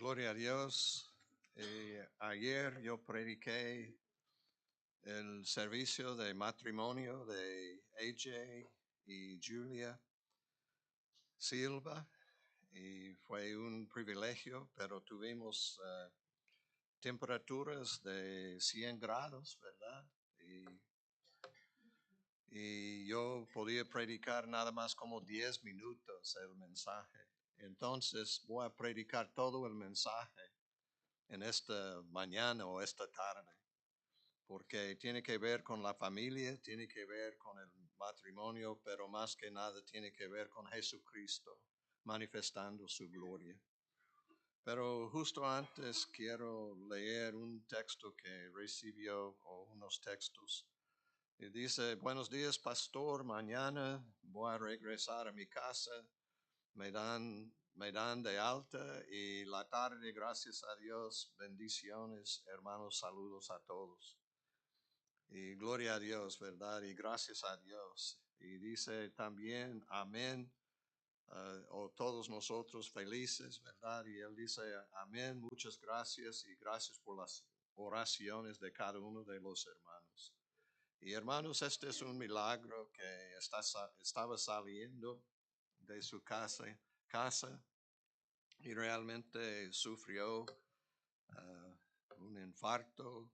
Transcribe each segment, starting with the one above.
Gloria a Dios. Ayer yo prediqué el servicio de matrimonio de AJ y Julia Silva y fue un privilegio, pero tuvimos temperaturas de 100 grados, ¿verdad? Y yo podía predicar nada más como 10 minutos el mensaje. Entonces voy a predicar todo el mensaje en esta mañana o esta tarde, porque tiene que ver con la familia, tiene que ver con el matrimonio, pero más que nada tiene que ver con Jesucristo manifestando su gloria. Pero justo antes quiero leer un texto que recibió, o unos textos. Y dice: buenos días, pastor, mañana voy a regresar a mi casa, me dan de alta y la tarde, gracias a Dios, bendiciones, hermanos, saludos a todos. Y gloria a Dios, ¿verdad? Y gracias a Dios. Y dice también, amén, o todos nosotros felices, ¿verdad? Y él dice, amén, muchas gracias y gracias por las oraciones de cada uno de los hermanos. Y hermanos, este es un milagro que estaba saliendo de su casa y realmente sufrió un infarto,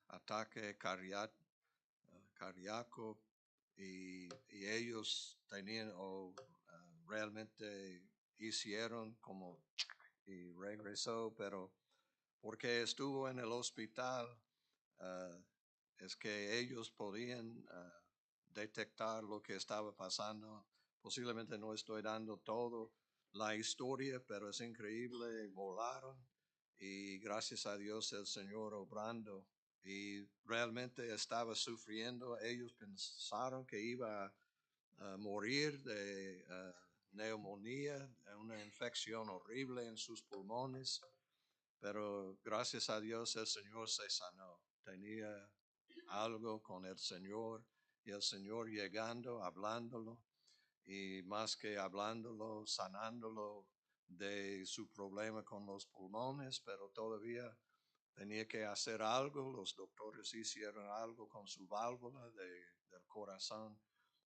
ataque cardíaco y ellos tenían realmente hicieron como y regresó, pero porque estuvo en el hospital, uh, es que ellos podían detectar lo que estaba pasando. Posiblemente no estoy dando todo la historia, pero es increíble, volaron y gracias a Dios el Señor obrando. Y realmente estaba sufriendo. Ellos pensaron que iba a morir de neumonía, una infección horrible en sus pulmones, pero gracias a Dios el Señor se sanó. Tenía algo con el Señor y el Señor llegando, hablándolo y más que hablándolo, sanándolo de su problema con los pulmones, pero todavía tenía que hacer algo. Los doctores hicieron algo con su válvula del corazón,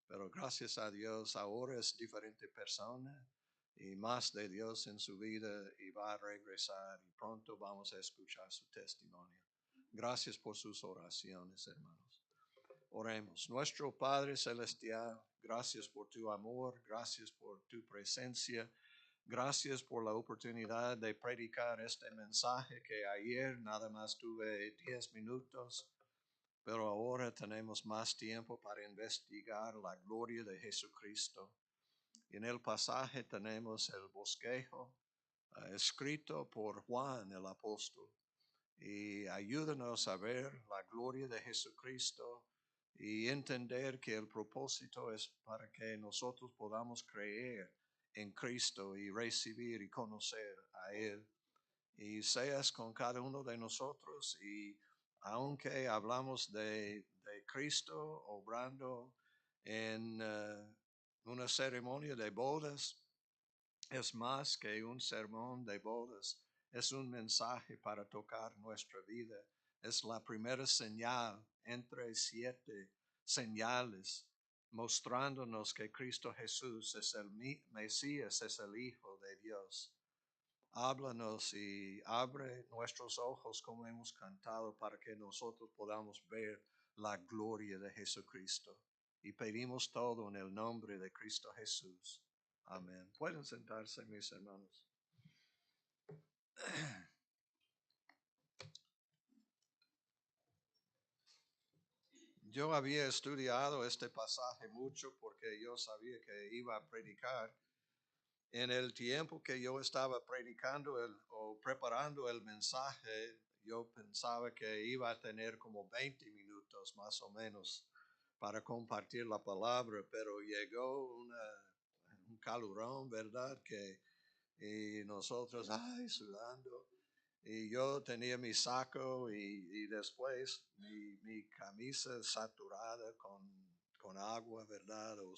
pero gracias a Dios ahora es diferente persona y más de Dios en su vida y va a regresar y pronto vamos a escuchar su testimonio. Gracias por sus oraciones, hermanos. Oremos. Nuestro Padre Celestial, gracias por tu amor, gracias por tu presencia. Gracias por la oportunidad de predicar este mensaje que ayer nada más tuve 10 minutos, pero ahora tenemos más tiempo para investigar la gloria de Jesucristo. En el pasaje tenemos el bosquejo escrito por Juan el apóstol y ayúdanos a ver la gloria de Jesucristo y entender que el propósito es para que nosotros podamos creer en Cristo y recibir y conocer a Él. Y seas con cada uno de nosotros y aunque hablamos de Cristo obrando en una ceremonia de bodas, es más que un sermón de bodas, es un mensaje para tocar nuestra vida. Es la primera señal entre 7 señales mostrándonos que Cristo Jesús es el Mesías, es el Hijo de Dios. Háblanos y abre nuestros ojos como hemos cantado para que nosotros podamos ver la gloria de Jesucristo. Y pedimos todo en el nombre de Cristo Jesús. Amén. Pueden sentarse, mis hermanos. Yo había estudiado este pasaje mucho porque yo sabía que iba a predicar. En el tiempo que yo estaba predicando o preparando el mensaje, yo pensaba que iba a tener como 20 minutos más o menos para compartir la palabra, pero llegó un calorón, ¿verdad? Y nosotros, sudando. Y yo tenía mi saco y después mi camisa saturada con agua, ¿verdad? O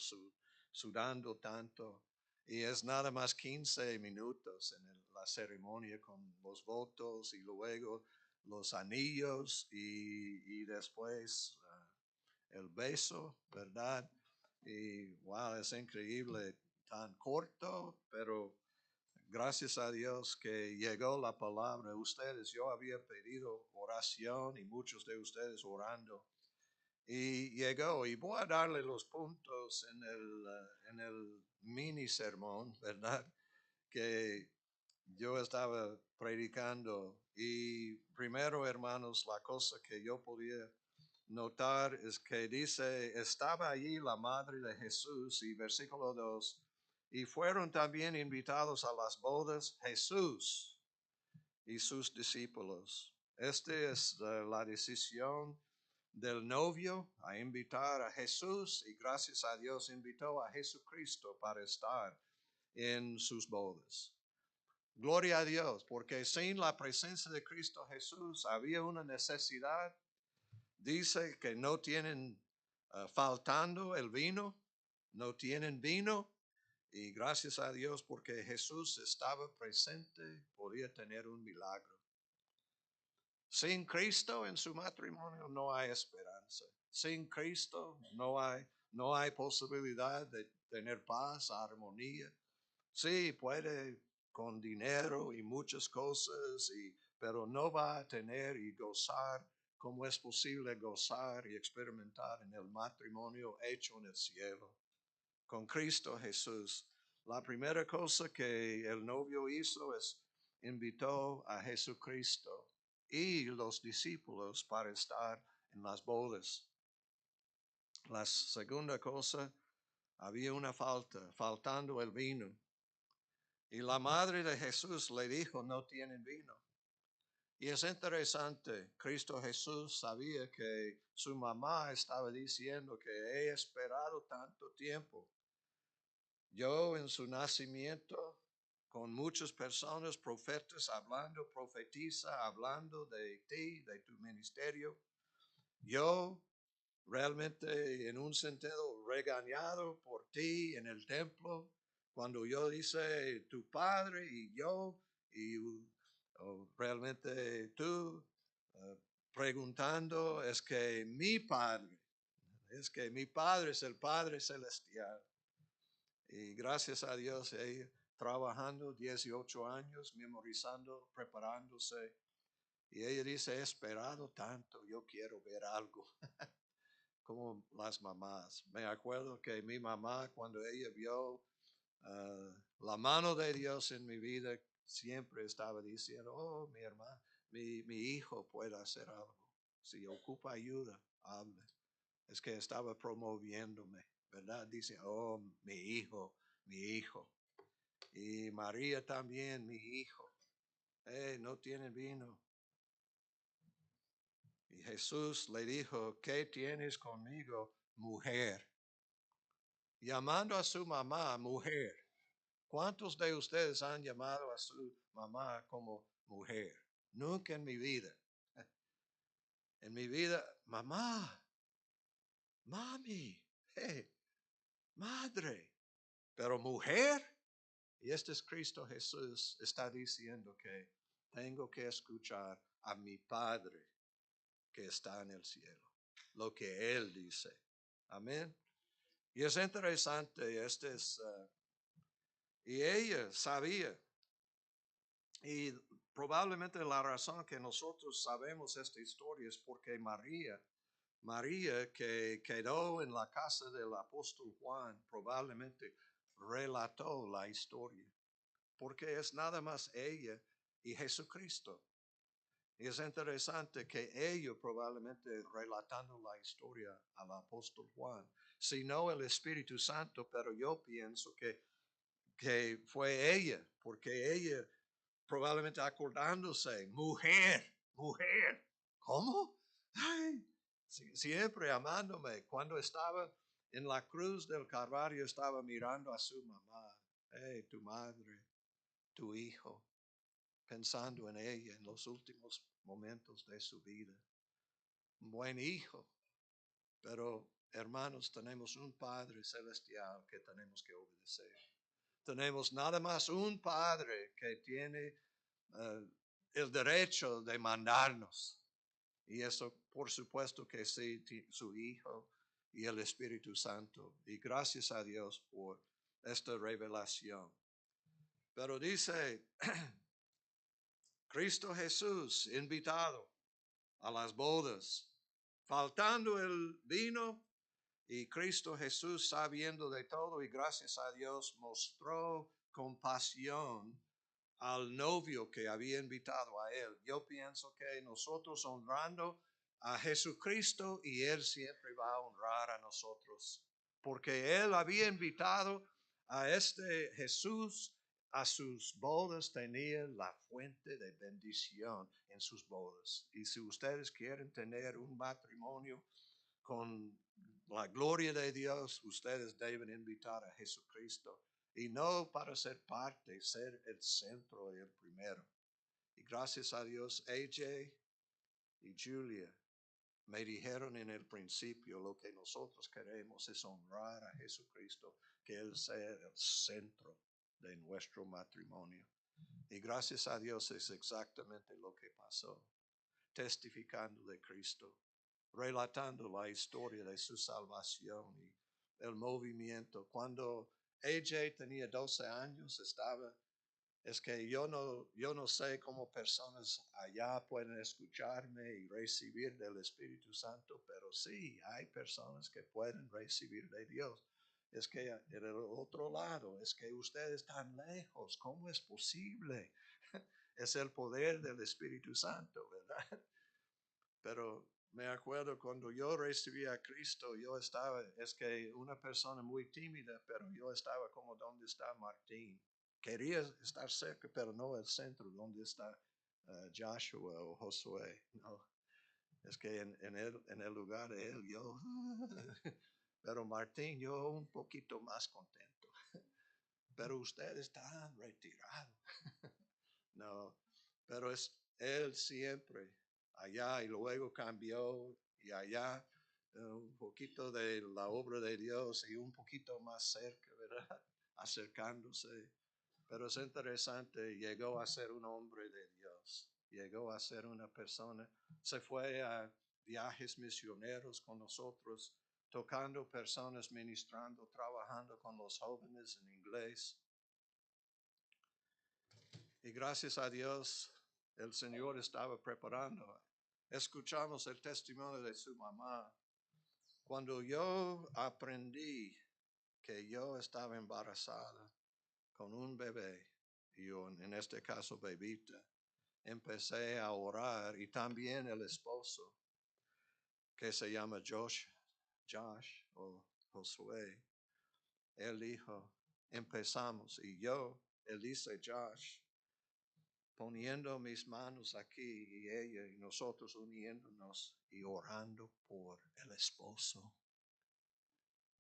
sudando tanto. Y es nada más 15 minutos en la la ceremonia con los votos y luego los anillos y después el beso, ¿verdad? Y wow, es increíble, tan corto, pero gracias a Dios que llegó la palabra. Ustedes, yo había pedido oración y muchos de ustedes orando. Y llegó, y voy a darle los puntos en el mini sermón, ¿verdad? Que yo estaba predicando. Y primero, hermanos, la cosa que yo podía notar es que dice, estaba allí la madre de Jesús, y versículo 2, y fueron también invitados a las bodas Jesús y sus discípulos. Esta es la decisión del novio a invitar a Jesús, y gracias a Dios invitó a Jesucristo para estar en sus bodas. Gloria a Dios, porque sin la presencia de Cristo Jesús había una necesidad. Dice que no tienen faltando el vino, no tienen vino, y gracias a Dios porque Jesús estaba presente, podía tener un milagro. Sin Cristo en su matrimonio no hay esperanza. Sin Cristo no hay posibilidad de tener paz, armonía. Sí, puede con dinero y muchas cosas, pero no va a tener y gozar como es posible gozar y experimentar en el matrimonio hecho en el cielo. Con Cristo Jesús. La primera cosa que el novio hizo es invitó a Jesucristo y los discípulos para estar en las bodas. La segunda cosa, había una faltando el vino. Y la madre de Jesús le dijo, no tienen vino. Y es interesante, Cristo Jesús sabía que su mamá estaba diciendo que he esperado tanto tiempo. Yo en su nacimiento, con muchas personas, profetas hablando, profetiza hablando de ti, de tu ministerio. Yo realmente en un sentido regañado por ti en el templo, cuando yo dice tu padre y yo, y realmente tú preguntando, es que mi padre es el Padre Celestial. Y gracias a Dios, ella trabajando 18 años, memorizando, preparándose. Y ella dice, he esperado tanto, yo quiero ver algo. Como las mamás. Me acuerdo que mi mamá, cuando ella vio la mano de Dios en mi vida, siempre estaba diciendo, oh, mi hermano, mi hijo puede hacer algo. Si ocupa ayuda, hable. Es que estaba promoviéndome, ¿verdad? Dice, oh, mi hijo, mi hijo. Y María también, mi hijo. No tiene vino. Y Jesús le dijo, ¿qué tienes conmigo, mujer? Llamando a su mamá mujer. ¿Cuántos de ustedes han llamado a su mamá como mujer? Nunca en mi vida. En mi vida, mamá, mami, hey, madre, pero mujer. Y este es Cristo Jesús, está diciendo que tengo que escuchar a mi Padre que está en el cielo, lo que Él dice. Amén. Y es interesante, y ella sabía, y probablemente la razón que nosotros sabemos esta historia es porque María que quedó en la casa del apóstol Juan, probablemente relató la historia, porque es nada más ella y Jesucristo. Y es interesante que ellos probablemente relatando la historia al apóstol Juan, sino el Espíritu Santo, pero yo pienso que fue ella, porque ella probablemente acordándose, mujer, mujer, ¿cómo? Ay, siempre amándome. Cuando estaba en la cruz del Calvario, estaba mirando a su mamá, tu madre, tu hijo, pensando en ella en los últimos momentos de su vida. Un buen hijo, pero hermanos, tenemos un Padre celestial que tenemos que obedecer. Tenemos nada más un Padre que tiene el derecho de mandarnos. Y eso, por supuesto que sí, su Hijo y el Espíritu Santo. Y gracias a Dios por esta revelación. Pero dice, Cristo Jesús invitado a las bodas, faltando el vino, y Cristo Jesús, sabiendo de todo y gracias a Dios, mostró compasión al novio que había invitado a él. Yo pienso que nosotros honrando a Jesucristo y Él siempre va a honrar a nosotros, porque Él había invitado a este Jesús a sus bodas, tenía la fuente de bendición en sus bodas. Y si ustedes quieren tener un matrimonio con la gloria de Dios, ustedes deben invitar a Jesucristo. Y no para ser parte, ser el centro y el primero. Y gracias a Dios, AJ y Julia me dijeron en el principio lo que nosotros queremos es honrar a Jesucristo, que Él sea el centro de nuestro matrimonio. Y gracias a Dios es exactamente lo que pasó, testificando de Cristo, relatando la historia de su salvación y el movimiento. Cuando AJ tenía 12 años, es que yo no sé cómo personas allá pueden escucharme y recibir del Espíritu Santo, pero sí, hay personas que pueden recibir de Dios. Es que en el otro lado, es que ustedes están lejos, ¿cómo es posible? Es el poder del Espíritu Santo, ¿verdad? Pero me acuerdo cuando yo recibí a Cristo, yo estaba, es que una persona muy tímida, pero yo estaba como donde está Martín. Quería estar cerca, pero no el centro, donde está Joshua o Josué. No, es que en el lugar de él, yo, pero Martín, yo un poquito más contento. Pero usted está retirado. No, pero es él siempre allá y luego cambió y allá un poquito de la obra de Dios y un poquito más cerca, ¿verdad? Acercándose. Pero es interesante, llegó a ser un hombre de Dios, llegó a ser una persona, se fue a viajes misioneros con nosotros, tocando personas, ministrando, trabajando con los jóvenes en inglés. Y gracias a Dios, el Señor estaba preparando. Escuchamos el testimonio de su mamá. Cuando yo aprendí que yo estaba embarazada con un bebé, y en este caso bebita, empecé a orar y también el esposo, que se llama Josh o Josué, él dijo, empezamos y yo, él dice Josh, poniendo mis manos aquí y ella y nosotros uniéndonos y orando por el esposo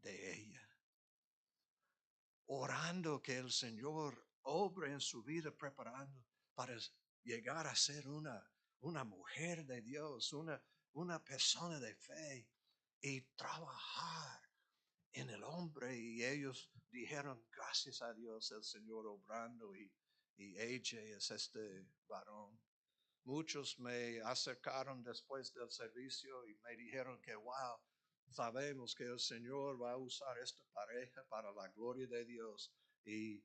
de ella. Orando que el Señor obre en su vida preparando para llegar a ser una mujer de Dios, una persona de fe y trabajar en el hombre. Y ellos dijeron, gracias a Dios, el Señor obrando y AJ es este varón. Muchos me acercaron después del servicio y me dijeron que, wow, sabemos que el Señor va a usar esta pareja para la gloria de Dios. Y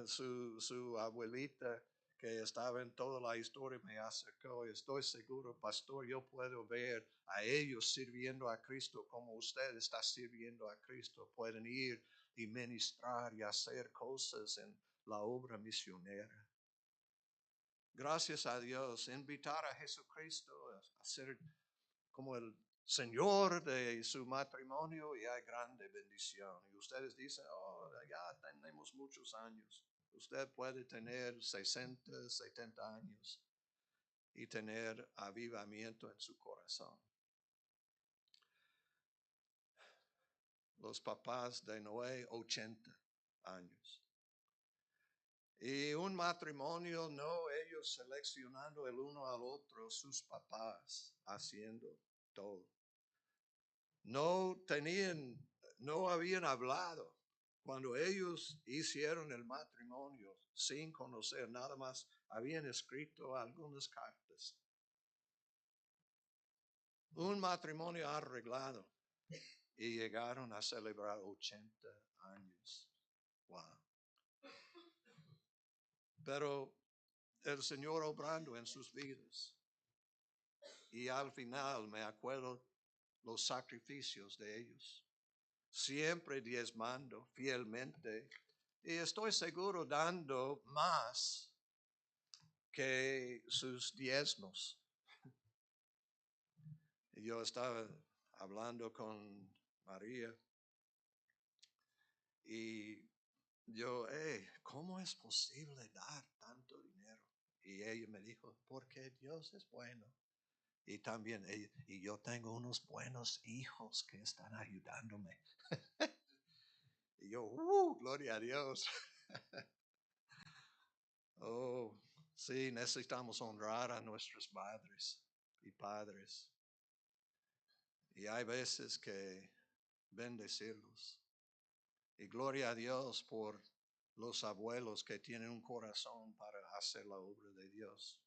su abuelita, que estaba en toda la historia, me acercó. Estoy seguro, pastor, yo puedo ver a ellos sirviendo a Cristo como usted está sirviendo a Cristo. Pueden ir y ministrar y hacer cosas en la obra misionera. Gracias a Dios, invitar a Jesucristo a ser como el Señor de su matrimonio y hay grande bendición. Y ustedes dicen, oh, ya tenemos muchos años. Usted puede tener 60, 70 años y tener avivamiento en su corazón. Los papás de Noé, 80 años. Y un matrimonio, no ellos seleccionando el uno al otro, sus papás haciendo todo. No habían hablado Cuando ellos hicieron el matrimonio sin conocer nada más, habían escrito algunas cartas. Un matrimonio arreglado y llegaron a celebrar 80 años. Wow. Pero el Señor obrando en sus vidas. Y al final me acuerdo los sacrificios de ellos. Siempre diezmando fielmente. Y estoy seguro dando más que sus diezmos. Y yo estaba hablando con María y yo, ¿cómo es posible dar tanto dinero? Y ella me dijo, porque Dios es bueno. Y también, y yo tengo unos buenos hijos que están ayudándome. Y yo, gloria a Dios. Oh, sí, necesitamos honrar a nuestros padres y padres. Y hay veces que bendecirlos. Y gloria a Dios por los abuelos que tienen un corazón para hacer la obra de Dios.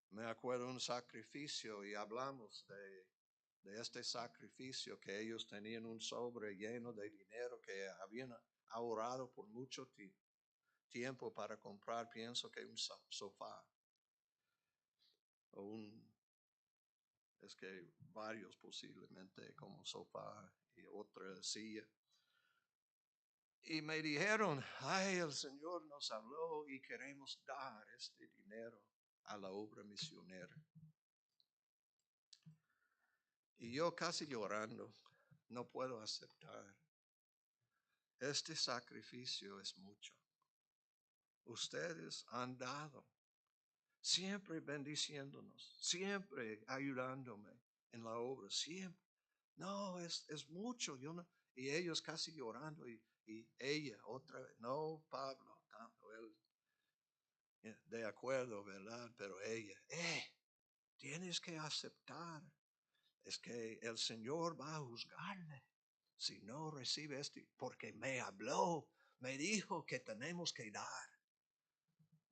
Me acuerdo un sacrificio y hablamos de este sacrificio que ellos tenían un sobre lleno de dinero que habían ahorrado por mucho tiempo para comprar, pienso que un sofá o es que varios posiblemente como sofá y otra silla. Y me dijeron, ay, el Señor nos habló y queremos dar este dinero a la obra misionera. Y yo casi llorando, no puedo aceptar. Este sacrificio es mucho. Ustedes han dado, siempre bendiciéndonos, siempre ayudándome en la obra, siempre. No, es mucho. Yo no, y ellos casi llorando y ella otra vez, no, Pablo, tanto él, de acuerdo, ¿verdad? Pero ella, tienes que aceptar. Es que el Señor va a juzgarle si no recibe este, porque me habló, me dijo que tenemos que dar.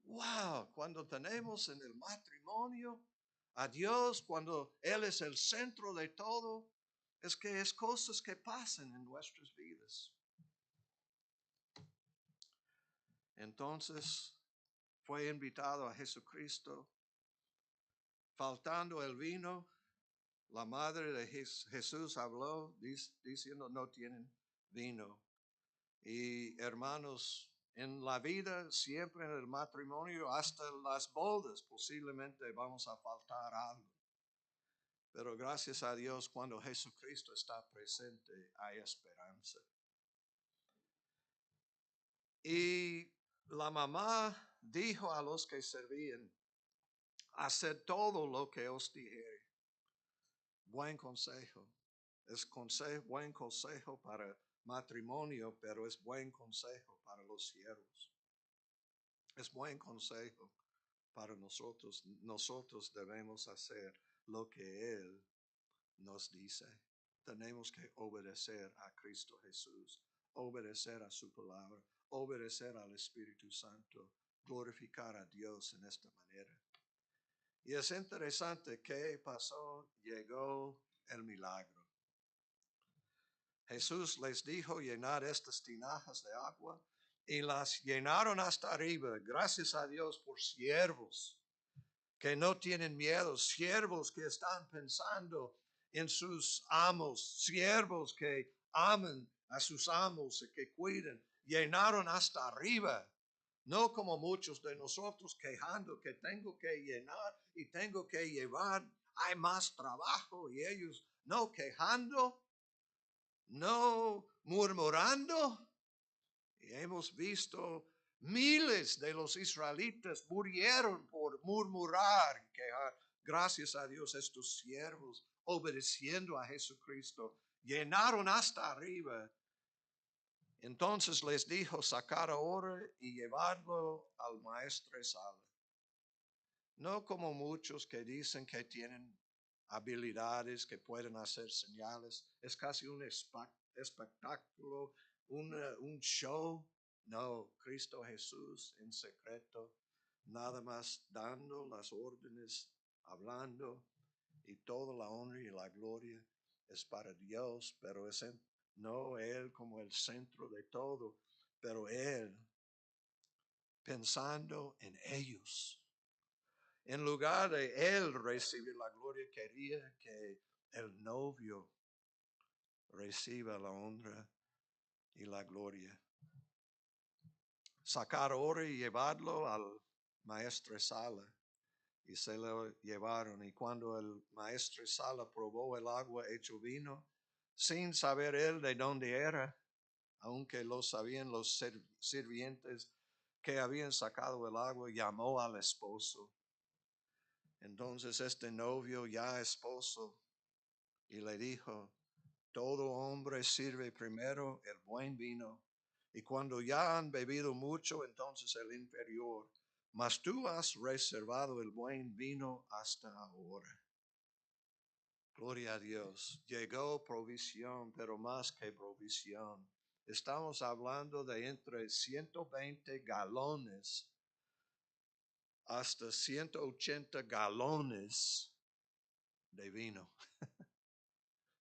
Wow, cuando tenemos en el matrimonio a Dios, cuando Él es el centro de todo, es que es cosas que pasan en nuestras vidas. Entonces fue invitado a Jesucristo, faltando el vino. La madre de Jesús habló diciendo no tienen vino. Y hermanos, en la vida, siempre en el matrimonio, hasta las bodas, posiblemente vamos a faltar algo. Pero gracias a Dios, cuando Jesucristo está presente, hay esperanza. Y la mamá dijo a los que servían, haced todo lo que os dijere. Buen consejo. Es buen consejo para matrimonio, pero es buen consejo para los siervos. Es buen consejo para nosotros. Nosotros debemos hacer lo que Él nos dice. Tenemos que obedecer a Cristo Jesús, obedecer a su palabra, obedecer al Espíritu Santo, glorificar a Dios en esta manera. Y es interesante qué pasó, llegó el milagro. Jesús les dijo llenar estas tinajas de agua y las llenaron hasta arriba. Gracias a Dios por siervos que no tienen miedo, siervos que están pensando en sus amos, siervos que aman a sus amos y que cuiden. Llenaron hasta arriba. No como muchos de nosotros quejando que tengo que llenar y tengo que llevar. Hay más trabajo y ellos no quejando, no murmurando. Y hemos visto miles de los israelitas murieron por murmurar y quejar. Gracias a Dios estos siervos obedeciendo a Jesucristo llenaron hasta arriba. Entonces les dijo sacar ahora y llevarlo al maestresala. No como muchos que dicen que tienen habilidades, que pueden hacer señales. Es casi un espectáculo un show. No, Cristo Jesús en secreto, nada más dando las órdenes, hablando, y toda la honra y la gloria es para Dios, pero no Él como el centro de todo, pero Él pensando en ellos. En lugar de Él recibir la gloria, quería que el novio reciba la honra y la gloria. Sacar oro y llevarlo al maestresala. Y se lo llevaron. Y cuando el maestresala probó el agua hecho vino, sin saber él de dónde era, aunque lo sabían los sirvientes que habían sacado el agua, llamó al esposo. Entonces este novio, ya esposo, y le dijo: todo hombre sirve primero el buen vino, y cuando ya han bebido mucho, entonces el inferior. Mas tú has reservado el buen vino hasta ahora. Gloria a Dios. Llegó provisión, pero más que provisión. Estamos hablando de entre 120 galones hasta 180 galones de vino.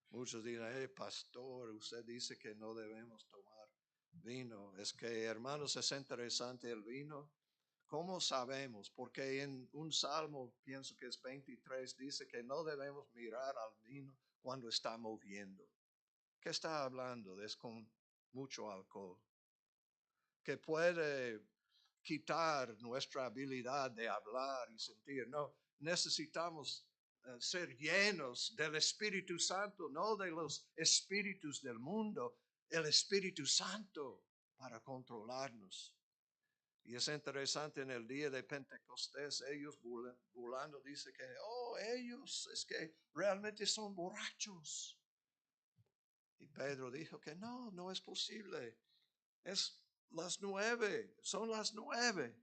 Muchos dirán: pastor, usted dice que no debemos tomar vino. Es que, hermanos, es interesante el vino. ¿Cómo sabemos? Porque en un salmo, pienso que es 23, dice que no debemos mirar al vino cuando está moviendo. ¿Qué está hablando? Es con mucho alcohol, que puede quitar nuestra habilidad de hablar y sentir. No, necesitamos ser llenos del Espíritu Santo, no de los espíritus del mundo, el Espíritu Santo para controlarnos. Y es interesante, en el día de Pentecostés, ellos burlando, dice que, ellos es que realmente son borrachos. Y Pedro dijo que no es posible. Es las 9, son las 9.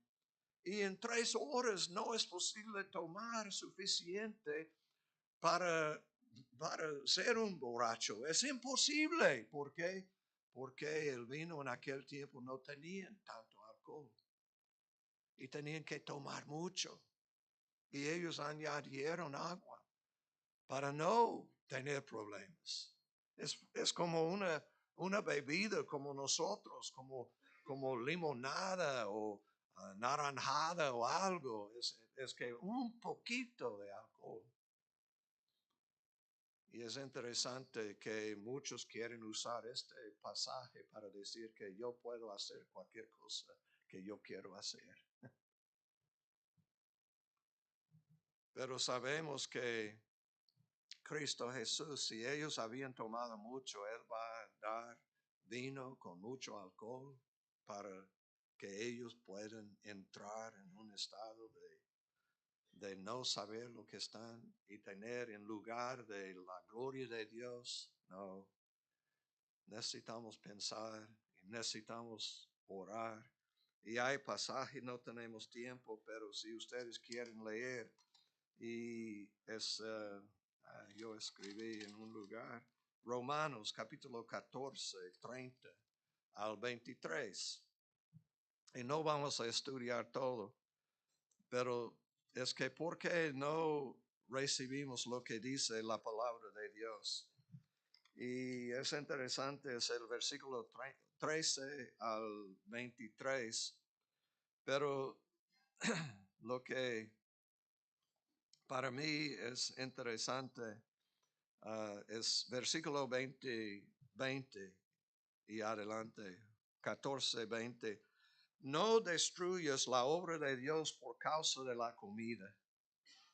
Y en 3 horas no es posible tomar suficiente para, para ser un borracho. Es imposible. ¿Por qué? Porque el vino en aquel tiempo no tenía tanto alcohol. Y tenían que tomar mucho. Y ellos añadieron agua para no tener problemas. Es como una bebida como nosotros, como limonada o naranjada o algo. Es que un poquito de alcohol. Y es interesante que muchos quieren usar este pasaje para decir que yo puedo hacer cualquier cosa que yo quiero hacer. Pero sabemos que Cristo Jesús, si ellos habían tomado mucho, Él va a dar vino con mucho alcohol para que ellos puedan entrar en un estado de no saber lo que están y tener en lugar de la gloria de Dios. No, necesitamos pensar y necesitamos orar. Y hay pasajes, no tenemos tiempo, pero si ustedes quieren leer, y yo escribí en un lugar, Romanos capítulo 14, 30 al 23. Y no vamos a estudiar todo, pero es que ¿por qué no recibimos lo que dice la palabra de Dios? Y es interesante, es el versículo 13 al 23, pero lo que para mí es interesante es versículo 20 y adelante, 14, 20. No destruyas la obra de Dios por causa de la comida.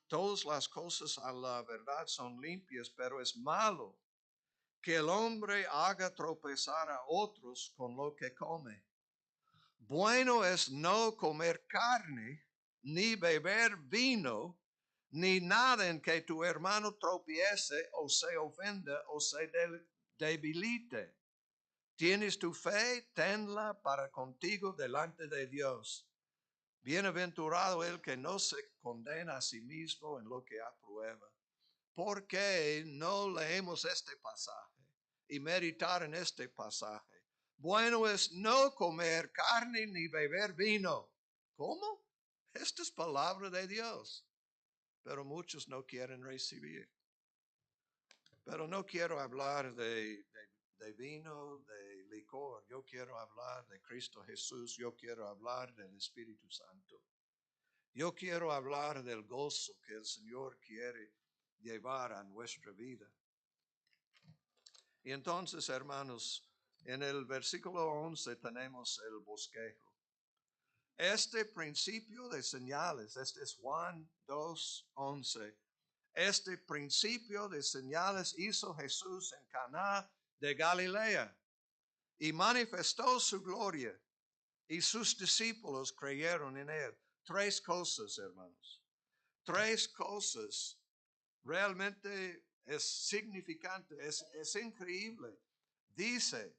Todas las cosas a la verdad son limpias, pero es malo que el hombre haga tropezar a otros con lo que come. Bueno es no comer carne, ni beber vino, ni nada en que tu hermano tropiece o se ofenda o se debilite. Tienes tu fe, tenla para contigo delante de Dios. Bienaventurado el que no se condena a sí mismo en lo que aprueba. ¿Por qué no leemos este pasaje y meditar en este pasaje? Bueno es no comer carne ni beber vino. ¿Cómo? Esta es palabra de Dios. Pero muchos no quieren recibir. Pero no quiero hablar de vino, de licor. Yo quiero hablar de Cristo Jesús. Yo quiero hablar del Espíritu Santo. Yo quiero hablar del gozo que el Señor quiere llevar a nuestra vida. Y entonces, hermanos, en el versículo 11 tenemos el bosquejo. Este principio de señales, este es Juan 2:11. Este principio de señales hizo Jesús en Caná de Galilea y manifestó su gloria y sus discípulos creyeron en él. Tres cosas, hermanos. Tres cosas realmente es significante, es increíble. Dice,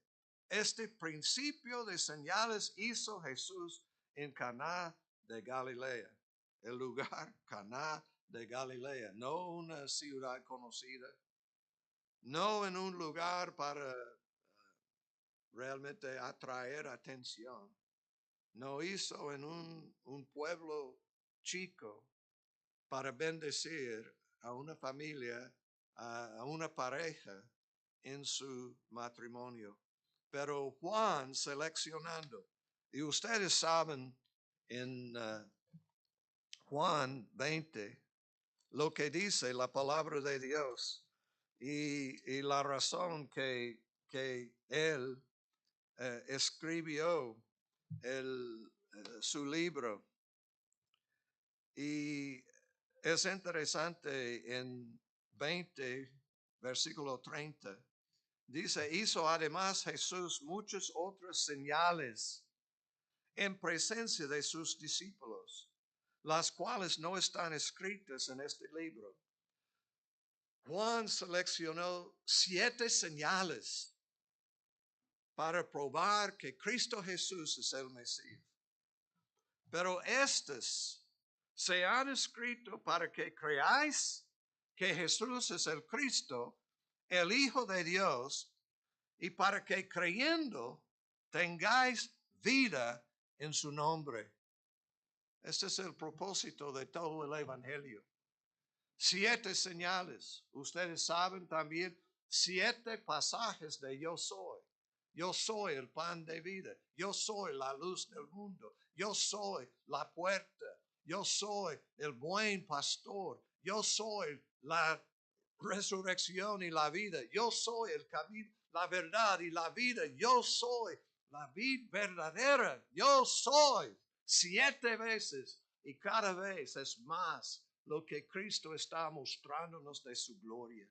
este principio de señales hizo Jesús en Caná de Galilea. El lugar, Caná de Galilea, no una ciudad conocida, no en un lugar para realmente atraer atención. No hizo en un pueblo chico para bendecir a una familia, a una pareja en su matrimonio. Pero Juan seleccionando, y ustedes saben en Juan 20 lo que dice la palabra de Dios y la razón que él escribió su libro. Y es interesante en 20, versículo 30, dice, hizo además Jesús muchas otras señales en presencia de sus discípulos, las cuales no están escritas en este libro. Juan seleccionó 7 señales para probar que Cristo Jesús es el Mesías. Pero estas se han escrito para que creáis que Jesús es el Cristo, el Hijo de Dios, y para que creyendo tengáis vida en su nombre. Este es el propósito de todo el Evangelio. 7 señales. Ustedes saben también 7 pasajes de yo soy. Yo soy el pan de vida. Yo soy la luz del mundo. Yo soy la puerta. Yo soy el buen pastor. Yo soy la resurrección y la vida. Yo soy el camino, la verdad y la vida. Yo soy la vida verdadera. Yo soy 7 veces y cada vez es más lo que Cristo está mostrándonos de su gloria.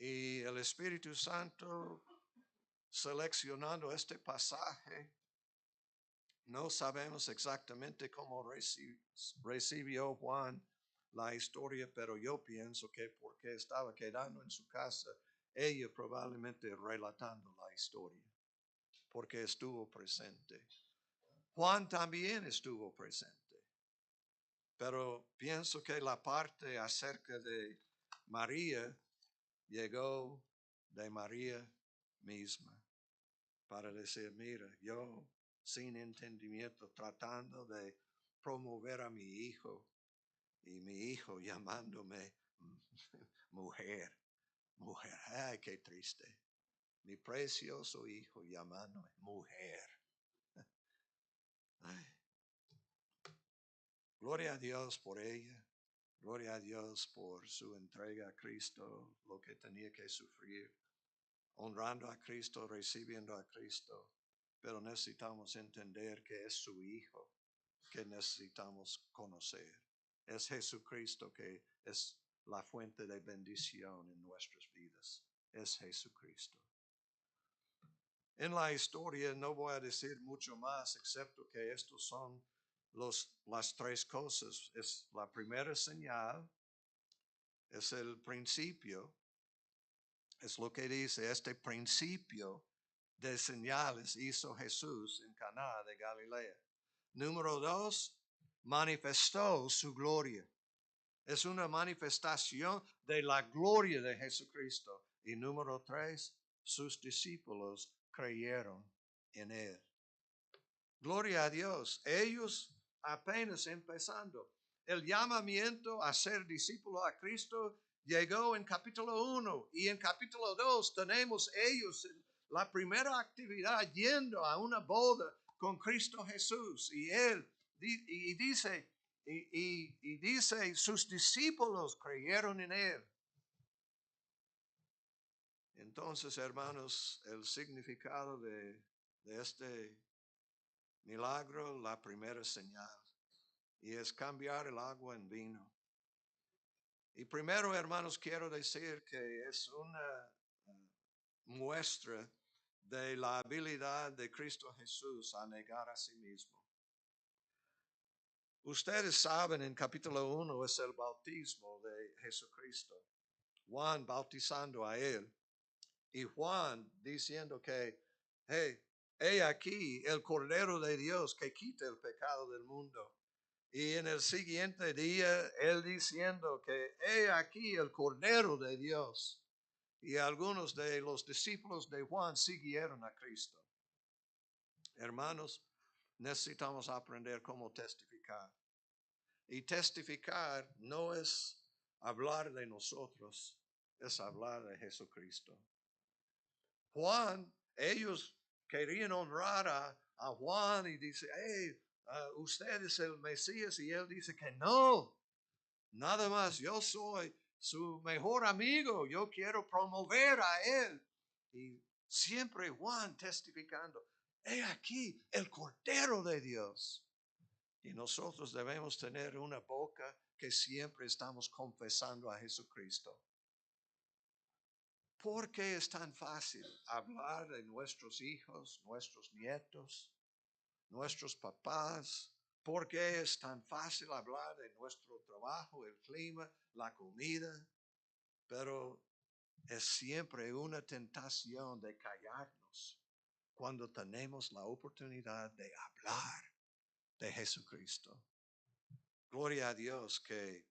Y el Espíritu Santo seleccionando este pasaje, no sabemos exactamente cómo recibió Juan la historia, pero yo pienso que porque estaba quedando en su casa, ella probablemente relatando la historia, porque estuvo presente. Juan también estuvo presente. Pero pienso que la parte acerca de María llegó de María misma para decir, mira, yo sin entendimiento tratando de promover a mi hijo y mi hijo llamándome mujer, ay, qué triste. Mi precioso hijo llamándome mujer. Ay. Gloria a Dios por ella. Gloria a Dios por su entrega a Cristo, lo que tenía que sufrir, honrando a Cristo, recibiendo a Cristo. Pero necesitamos entender que es su Hijo que necesitamos conocer. Es Jesucristo que es la fuente de bendición en nuestras vidas. Es Jesucristo. En la historia no voy a decir mucho más, excepto que estos son las 3 cosas. Es la primera señal. Es el principio, es lo que dice, este principio de señales hizo Jesús en Caná de Galilea. Número 2, manifestó su gloria. Es una manifestación de la gloria de Jesucristo. Y número 3, sus discípulos creyeron en él. Gloria a Dios. Ellos apenas empezando. El llamamiento a ser discípulo a Cristo llegó en capítulo 1 y en capítulo 2 tenemos ellos la primera actividad yendo a una boda con Cristo Jesús y él y dice y dice sus discípulos creyeron en él. Entonces, hermanos, el significado de este milagro, la primera señal, y es cambiar el agua en vino. Y primero, hermanos, quiero decir que es una muestra de la habilidad de Cristo Jesús a negar a sí mismo. Ustedes saben, en capítulo 1 es el bautismo de Jesucristo. Juan bautizando a él. Y Juan diciendo que, hey, he aquí el Cordero de Dios que quita el pecado del mundo. Y en el siguiente día, él diciendo que he aquí el Cordero de Dios. Y algunos de los discípulos de Juan siguieron a Cristo. Hermanos, necesitamos aprender cómo testificar. Y testificar no es hablar de nosotros, es hablar de Jesucristo. Juan, ellos querían honrar a Juan y dice, hey, usted es el Mesías, y él dice que no, nada más, yo soy su mejor amigo, yo quiero promover a él. Y siempre Juan testificando, he aquí el Cordero de Dios. Y nosotros debemos tener una boca que siempre estamos confesando a Jesucristo. ¿Por qué es tan fácil hablar de nuestros hijos, nuestros nietos, nuestros papás? ¿Por qué es tan fácil hablar de nuestro trabajo, el clima, la comida? Pero es siempre una tentación de callarnos cuando tenemos la oportunidad de hablar de Jesucristo. Gloria a Dios que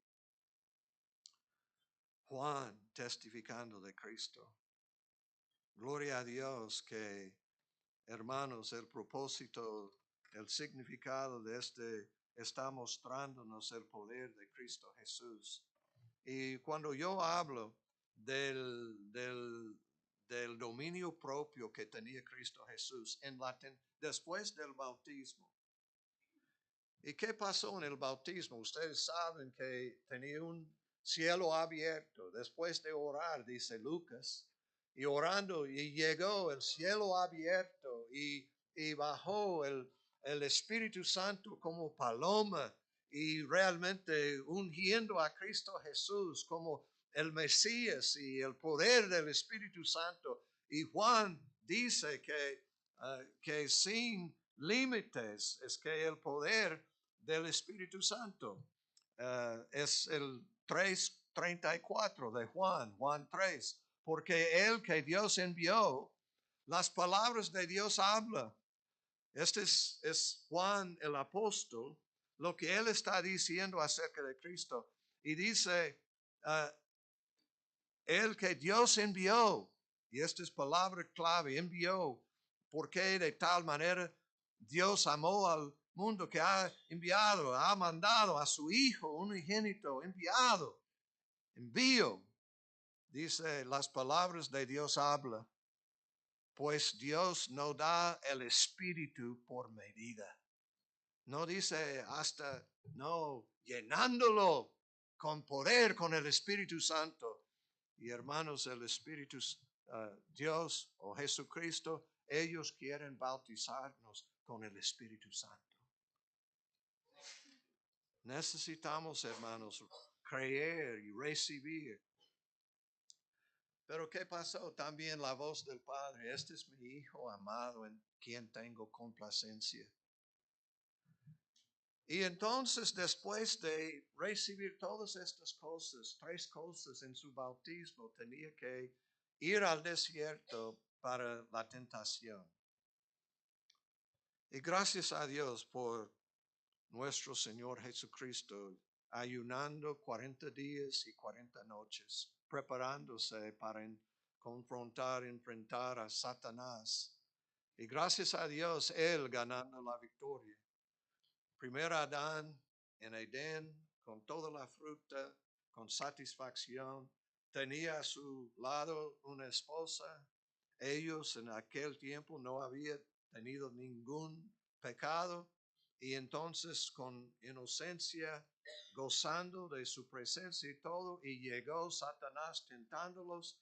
Juan testificando de Cristo. Gloria a Dios que, hermanos, el propósito, el significado de este está mostrándonos el poder de Cristo Jesús. Y cuando yo hablo del dominio propio que tenía Cristo Jesús después del bautismo. ¿Y qué pasó en el bautismo? Ustedes saben que tenía un cielo abierto. Después de orar, dice Lucas, y orando, y llegó el cielo abierto y bajó el Espíritu Santo como paloma y realmente ungiendo a Cristo Jesús como el Mesías y el poder del Espíritu Santo. Y Juan dice que sin límites es que el poder del Espíritu Santo es el 3:34 de Juan 3, porque el que Dios envió, las palabras de Dios habla. Este es Juan el apóstol, lo que él está diciendo acerca de Cristo. Y dice, el que Dios envió, y esta es palabra clave, envió, porque de tal manera Dios amó al mundo que ha enviado, ha mandado a su Hijo unigénito, envío. Dice, las palabras de Dios habla, pues Dios no da el Espíritu por medida. No dice hasta, no, llenándolo con poder, con el Espíritu Santo. Y hermanos, el Espíritu, Dios o Jesucristo, ellos quieren bautizarnos con el Espíritu Santo. Necesitamos, hermanos, creer y recibir. Pero ¿qué pasó? También la voz del Padre. Este es mi Hijo amado en quien tengo complacencia. Y entonces, después de recibir todas estas cosas, 3 cosas en su bautismo, tenía que ir al desierto para la tentación. Y gracias a Dios por nuestro Señor Jesucristo, ayunando 40 días y 40 noches, preparándose para confrontar, enfrentar a Satanás. Y gracias a Dios, él ganando la victoria. Primero Adán en Edén, con toda la fruta, con satisfacción. Tenía a su lado una esposa. Ellos en aquel tiempo no habían tenido ningún pecado. Y entonces con inocencia, gozando de su presencia y todo, y llegó Satanás tentándolos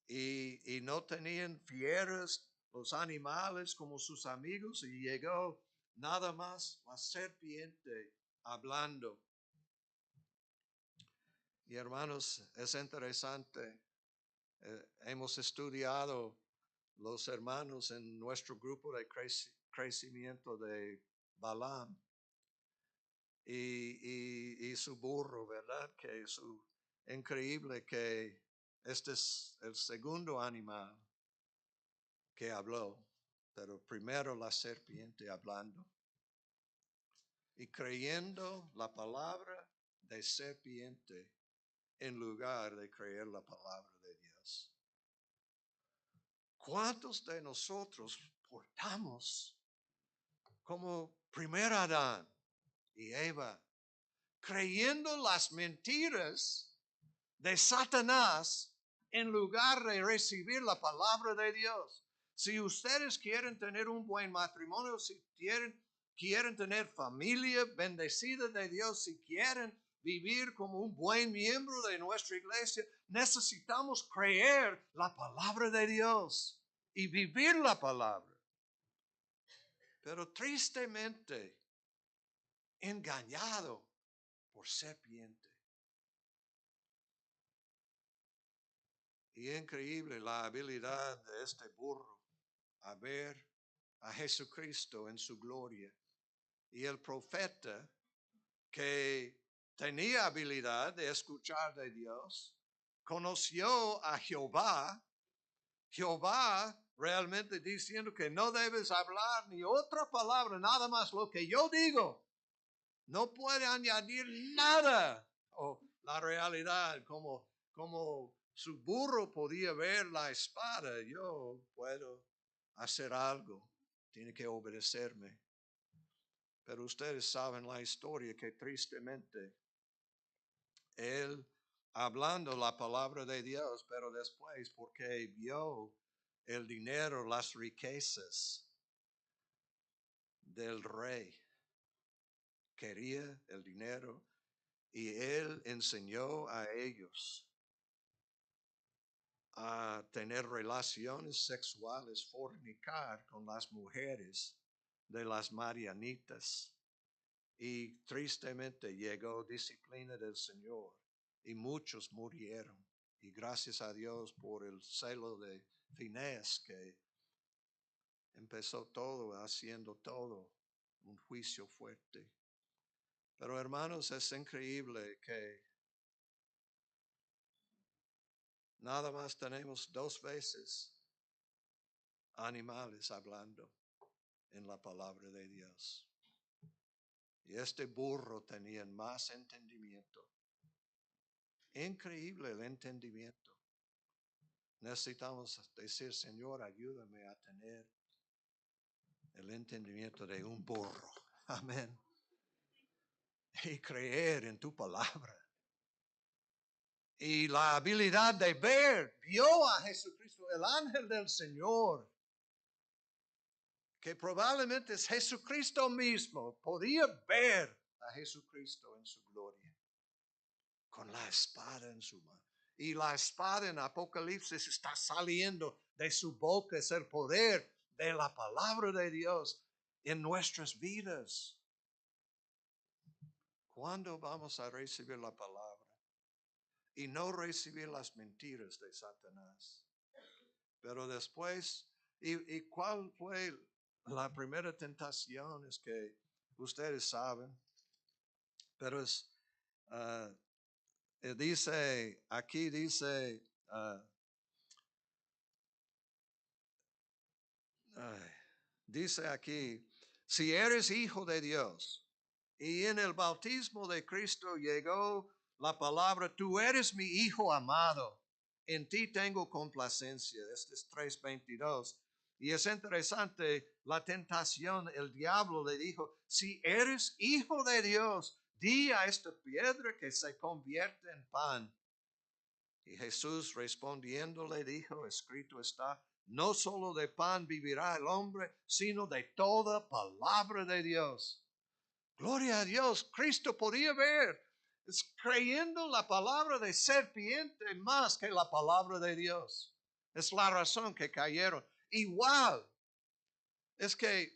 y no tenían fieras los animales como sus amigos y llegó nada más la serpiente hablando. Y hermanos, es interesante, hemos estudiado los hermanos en nuestro grupo de crecimiento de Balaam y su burro, ¿verdad? Que es increíble que este es el segundo animal que habló, pero primero la serpiente hablando y creyendo la palabra de serpiente en lugar de creer la palabra de Dios. ¿Cuántos de nosotros portamos como primer Adán y Eva, creyendo las mentiras de Satanás en lugar de recibir la palabra de Dios? Si ustedes quieren tener un buen matrimonio, si quieren tener familia bendecida de Dios, si quieren vivir como un buen miembro de nuestra iglesia, necesitamos creer la palabra de Dios y vivir la palabra. Pero tristemente, engañado por serpiente. Y increíble la habilidad de este burro a ver a Jesucristo en su gloria. Y el profeta que tenía habilidad de escuchar de Dios, conoció a Jehová. Jehová realmente diciendo que no debes hablar ni otra palabra, nada más lo que yo digo. No puede añadir nada. O la realidad, como su burro podía ver la espada, yo puedo hacer algo. Tiene que obedecerme. Pero ustedes saben la historia que tristemente él hablando la palabra de Dios, pero después porque vio el dinero, las riquezas del rey, quería el dinero y él enseñó a ellos a tener relaciones sexuales, fornicar con las mujeres de las marianitas. Y tristemente llegó disciplina del Señor y muchos murieron. Y gracias a Dios por el celo de Finés que empezó todo, haciendo todo, un juicio fuerte. Pero hermanos, es increíble que nada más tenemos 2 veces animales hablando en la palabra de Dios. Y este burro tenía más entendimiento. Increíble el entendimiento. Necesitamos decir, Señor, ayúdame a tener el entendimiento de un burro. Amén. Y creer en tu palabra. Y la habilidad de ver, vio a Jesucristo, el ángel del Señor, que probablemente es Jesucristo mismo, podía ver a Jesucristo en su gloria, con la espada en su mano. Y la espada en Apocalipsis está saliendo de su boca, es el poder de la palabra de Dios en nuestras vidas. ¿Cuándo vamos a recibir la palabra? Y no recibir las mentiras de Satanás. Pero después, ¿y cuál fue la primera tentación? Es que ustedes saben, pero es, dice, aquí dice, dice aquí, si eres hijo de Dios, y en el bautismo de Cristo llegó la palabra, tú eres mi hijo amado, en ti tengo complacencia. Este es 3:22. Y es interesante la tentación. El diablo le dijo, si eres hijo de Dios, di a esta piedra que se convierte en pan. Y Jesús respondiendo le dijo, escrito está, no solo de pan vivirá el hombre, sino de toda palabra de Dios. Gloria a Dios, Cristo podía ver, creyendo la palabra de serpiente más que la palabra de Dios. Es la razón que cayeron. Igual, es que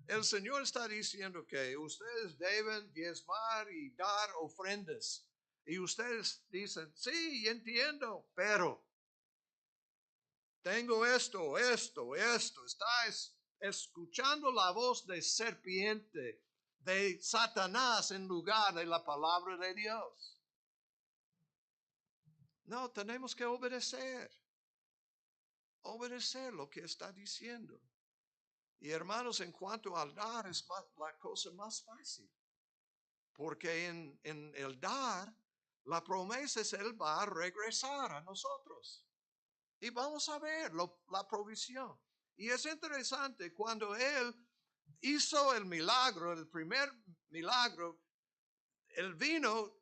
el Señor está diciendo que ustedes deben diezmar y dar ofrendas. Y ustedes dicen, sí, entiendo, pero tengo esto. Está escuchando la voz de serpiente, de Satanás en lugar de la palabra de Dios. No, tenemos que obedecer lo que está diciendo. Y hermanos, en cuanto al dar, es la cosa más fácil. Porque en el dar, la promesa es Él va a regresar a nosotros. Y vamos a ver la provisión. Y es interesante cuando Él hizo el milagro, el primer milagro, el vino,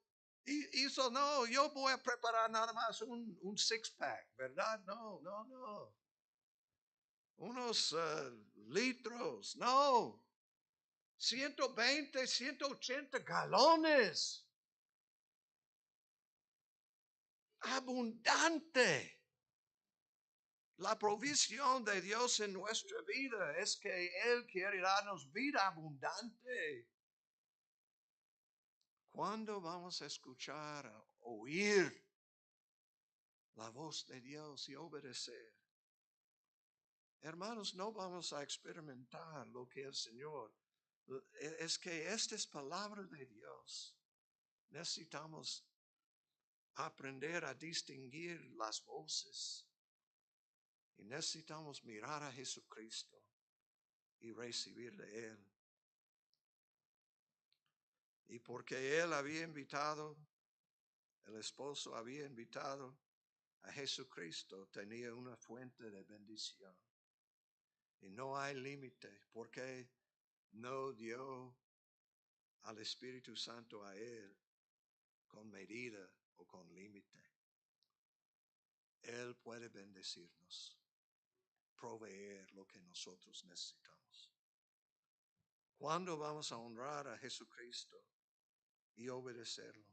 hizo, no, yo voy a preparar nada más un six-pack, ¿verdad? No. Unos litros, no. 120, 180 galones. Abundante. La provisión de Dios en nuestra vida es que Él quiere darnos vida abundante. ¿Cuándo vamos a escuchar, a oír la voz de Dios y obedecer? Hermanos, no vamos a experimentar lo que el Señor. Es que esta es palabra de Dios. Necesitamos aprender a distinguir las voces. Y necesitamos mirar a Jesucristo y recibir de Él. Y porque Él había invitado, el esposo había invitado a Jesucristo, tenía una fuente de bendición. Y no hay límite, porque no dio al Espíritu Santo a Él con medida o con límite. Él puede bendecirnos, proveer lo que nosotros necesitamos. ¿Cuándo vamos a honrar a Jesucristo y obedecerlo?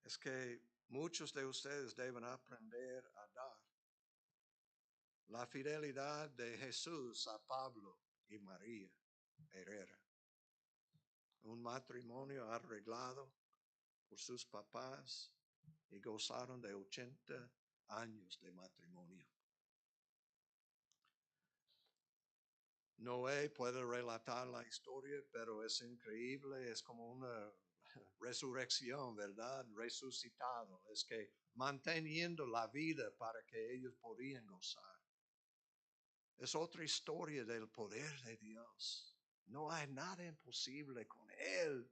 Es que muchos de ustedes deben aprender a dar. La fidelidad de Jesús a Pablo y María Herrera. Un matrimonio arreglado por sus papás y gozaron de 80 años de matrimonio. Noé puede relatar la historia, pero es increíble, es como una resurrección, ¿verdad? Resucitado. Es que manteniendo la vida para que ellos podían gozar. Es otra historia del poder de Dios. No hay nada imposible con Él.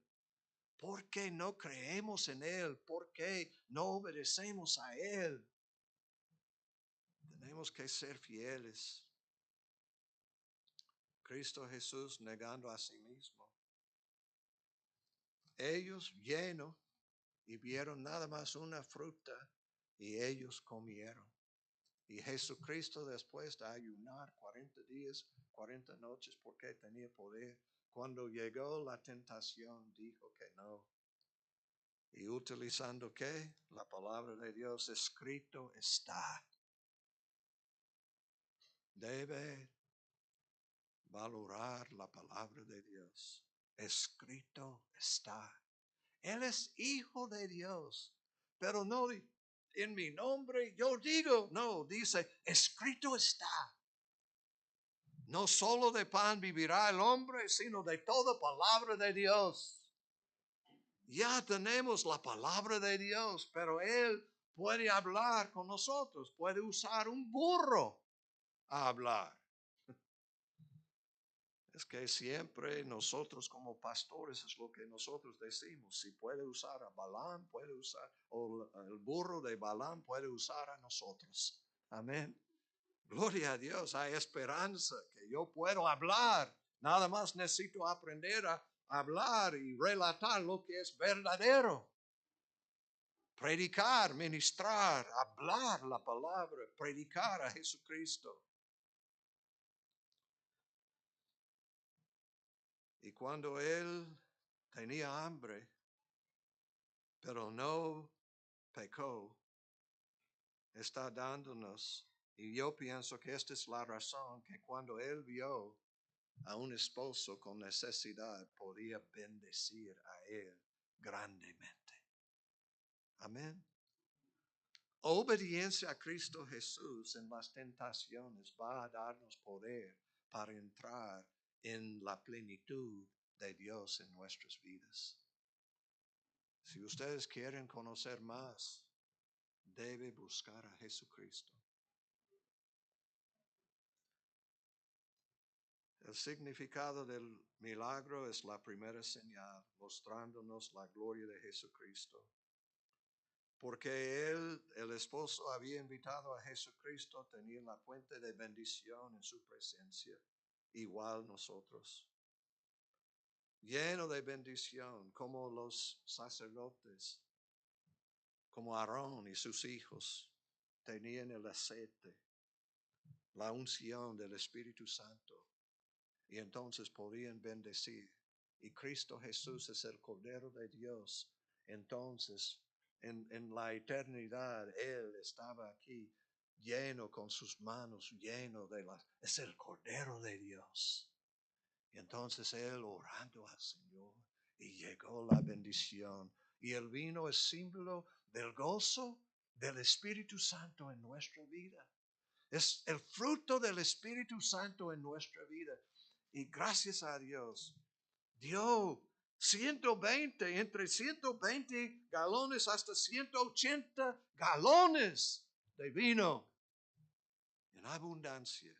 ¿Por qué no creemos en Él? ¿Por qué no obedecemos a Él? Tenemos que ser fieles. Cristo Jesús negando a sí mismo. Ellos llenos y vieron nada más una fruta y ellos comieron. Y Jesucristo, después de ayunar 40 días, 40 noches, porque tenía poder, cuando llegó la tentación, dijo que no. Y utilizando ¿qué? La palabra de Dios, escrito está. Debe valorar la palabra de Dios. Escrito está. Él es hijo de Dios, pero no en mi nombre yo digo, no, dice, escrito está. No solo de pan vivirá el hombre, sino de toda palabra de Dios. Ya tenemos la palabra de Dios, pero Él puede hablar con nosotros, puede usar un burro a hablar. Es que siempre nosotros como pastores es lo que nosotros decimos. Si puede usar a Balaam, puede usar, o el burro de Balaam puede usar a nosotros. Amén. Gloria a Dios, hay esperanza que yo puedo hablar. Nada más necesito aprender a hablar y relatar lo que es verdadero. Predicar, ministrar, hablar la palabra, predicar a Jesucristo. Y cuando él tenía hambre, pero no pecó, está dándonos. Y yo pienso que esta es la razón que cuando él vio a un esposo con necesidad, podía bendecir a él grandemente. Amén. Obediencia a Cristo Jesús en las tentaciones va a darnos poder para entrar en la plenitud de Dios en nuestras vidas. Si ustedes quieren conocer más, debe buscar a Jesucristo. El significado del milagro es la primera señal, mostrándonos la gloria de Jesucristo. Porque él, el esposo, había invitado a Jesucristo, tenía la fuente de bendición en su presencia, igual nosotros. Lleno de bendición, como los sacerdotes, como Aarón y sus hijos, tenían el aceite, la unción del Espíritu Santo, y entonces podían bendecir. Y Cristo Jesús es el Cordero de Dios. Entonces, en la eternidad, Él estaba aquí, lleno con sus manos, lleno de las... Es el Cordero de Dios. Y entonces Él orando al Señor, y llegó la bendición. Y el vino es símbolo del gozo del Espíritu Santo en nuestra vida. Es el fruto del Espíritu Santo en nuestra vida. Y gracias a Dios, dio 120, entre 120 galones hasta 180 galones de vino en abundancia.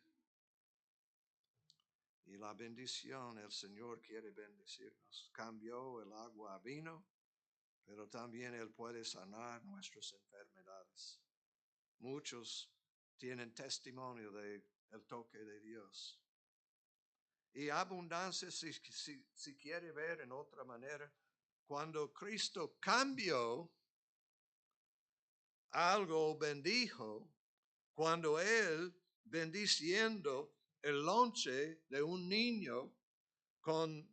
Y la bendición, el Señor quiere bendecirnos. Cambió el agua a vino, pero también Él puede sanar nuestras enfermedades. Muchos tienen testimonio del toque de Dios. Y abundancia, si quiere ver en otra manera, cuando Cristo cambió algo, bendijo, cuando Él bendiciendo el lonche de un niño con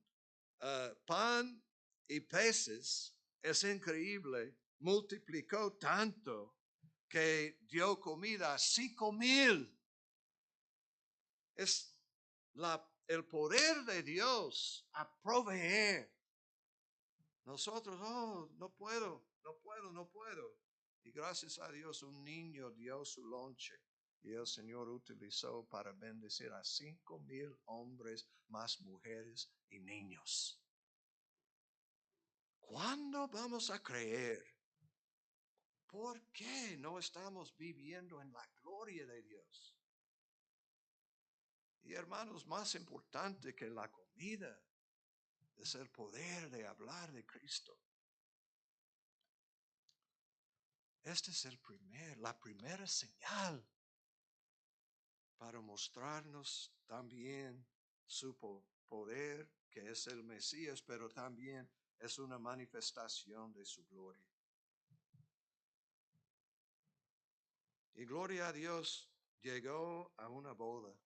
pan y peces, es increíble, multiplicó tanto que dio comida a 5,000. Es el poder de Dios a proveer. Nosotros, no puedo. Y gracias a Dios un niño dio su lonche y el Señor utilizó para bendecir a 5,000 hombres, más mujeres y niños. ¿Cuándo vamos a creer? ¿Por qué no estamos viviendo en la gloria de Dios? Y hermanos, más importante que la comida es el poder de hablar de Cristo. Esta es la primera señal para mostrarnos también su poder, que es el Mesías, pero también es una manifestación de su gloria. Y gloria a Dios, llegó a una boda,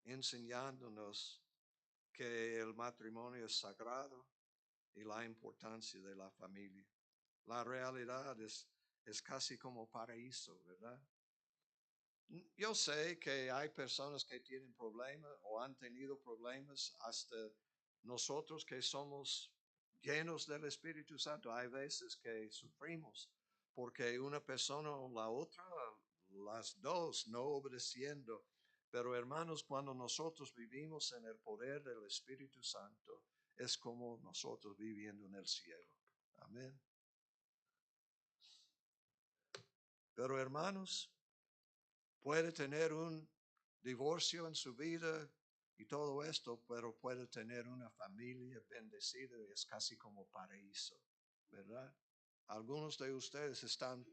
enseñándonos que el matrimonio es sagrado y la importancia de la familia. La realidad es casi como paraíso, ¿verdad? Yo sé que hay personas que tienen problemas o han tenido problemas, hasta nosotros que somos llenos del Espíritu Santo, hay veces que sufrimos porque una persona o la otra, las dos, no obedeciendo. Pero hermanos, cuando nosotros vivimos en el poder del Espíritu Santo, es como nosotros viviendo en el cielo. Amén. Pero hermanos, puede tener un divorcio en su vida, y todo esto, pero puede tener una familia bendecida y es casi como paraíso, ¿verdad? Algunos de ustedes están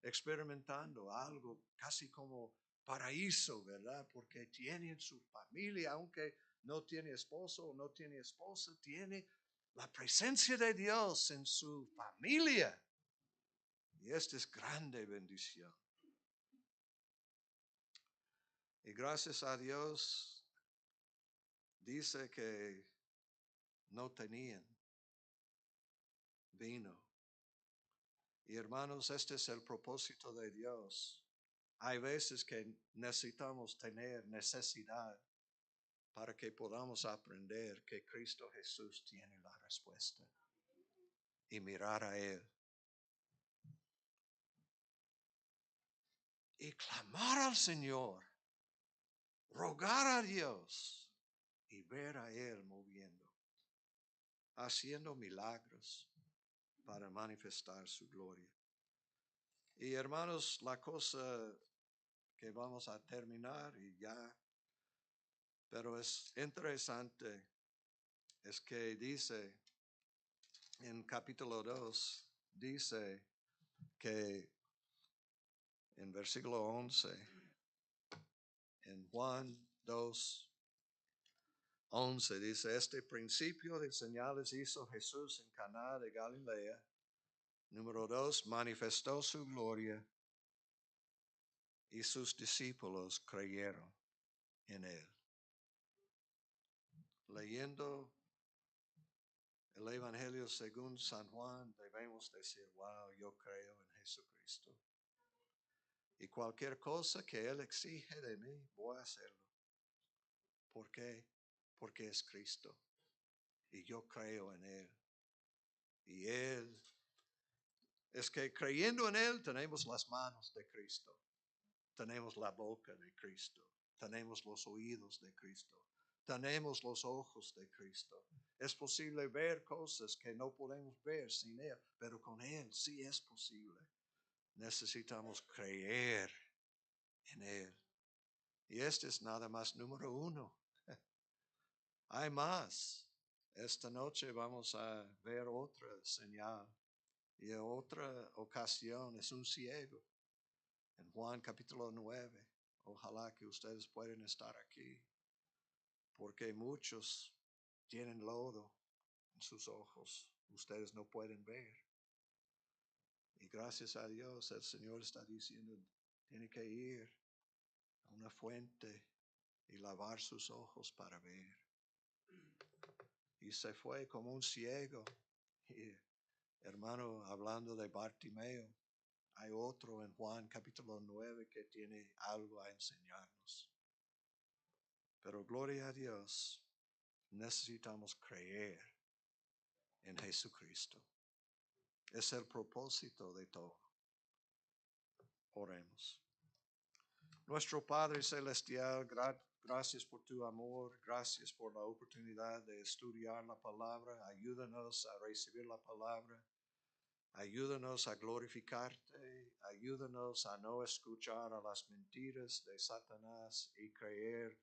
experimentando algo casi como paraíso, ¿verdad? Porque tienen su familia, aunque no tiene esposo o no tiene esposa, tiene la presencia de Dios en su familia. Y esta es grande bendición. Y gracias a Dios, dice que no tenían vino. Y hermanos, este es el propósito de Dios. Hay veces que necesitamos tener necesidad para que podamos aprender que Cristo Jesús tiene la respuesta y mirar a Él. Y clamar al Señor, rogar a Dios y ver a Él moviendo, haciendo milagros para manifestar su gloria. Y hermanos, la cosa que vamos a terminar y ya, pero es interesante, es que dice en capítulo 2, dice que en versículo 11, en Juan 2, 11 dice, este principio de señales hizo Jesús en Caná de Galilea. Número 2, manifestó su gloria y sus discípulos creyeron en él. Leyendo el Evangelio según San Juan, debemos decir, wow, yo creo en Jesucristo. Y cualquier cosa que Él exige de mí, voy a hacerlo. ¿Por qué? Porque es Cristo. Y yo creo en Él. Y Él, es que creyendo en Él tenemos las manos de Cristo. Tenemos la boca de Cristo. Tenemos los oídos de Cristo. Tenemos los ojos de Cristo. Es posible ver cosas que no podemos ver sin Él, pero con Él sí es posible. Necesitamos creer en Él. Y este es nada más número 1. Hay más. Esta noche vamos a ver otra señal. Y en otra ocasión es un ciego. En Juan capítulo 9. Ojalá que ustedes puedan estar aquí. Porque muchos tienen lodo en sus ojos. Ustedes no pueden ver. Y gracias a Dios el Señor está diciendo, tiene que ir a una fuente y lavar sus ojos para ver. Y se fue como un ciego. Y, hermano, hablando de Bartimeo, hay otro en Juan capítulo 9 que tiene algo a enseñarnos. Pero gloria a Dios, necesitamos creer en Jesucristo. Es el propósito de todo. Oremos. Nuestro Padre Celestial, gracias por tu amor, gracias por la oportunidad de estudiar la palabra. Ayúdanos a recibir la palabra. Ayúdanos a glorificarte. Ayúdanos a no escuchar a las mentiras de Satanás y creer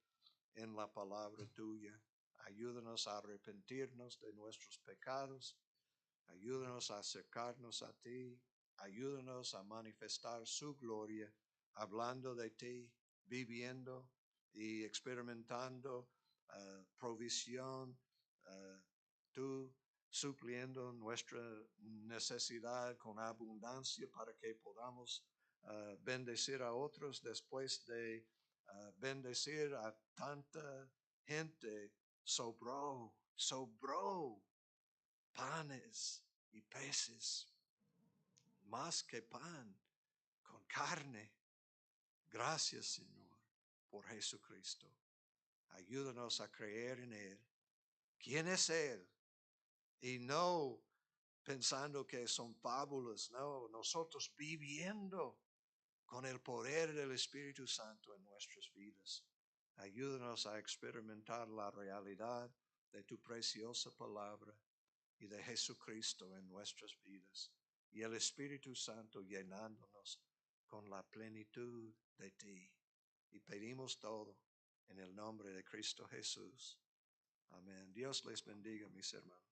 en la palabra tuya. Ayúdanos a arrepentirnos de nuestros pecados. Ayúdanos a acercarnos a ti. Ayúdanos a manifestar su gloria, hablando de ti, viviendo y experimentando provisión, tú supliendo nuestra necesidad con abundancia para que podamos bendecir a otros después de bendecir a tanta gente. Sobró panes y peces, más que pan, con carne. Gracias, Señor, por Jesucristo. Ayúdanos a creer en Él. ¿Quién es Él? Y no pensando que son fábulas, no, nosotros viviendo con el poder del Espíritu Santo en nuestras vidas. Ayúdanos a experimentar la realidad de tu preciosa palabra y de Jesucristo en nuestras vidas, y el Espíritu Santo llenándonos con la plenitud de ti. Y pedimos todo en el nombre de Cristo Jesús. Amén. Dios les bendiga, mis hermanos.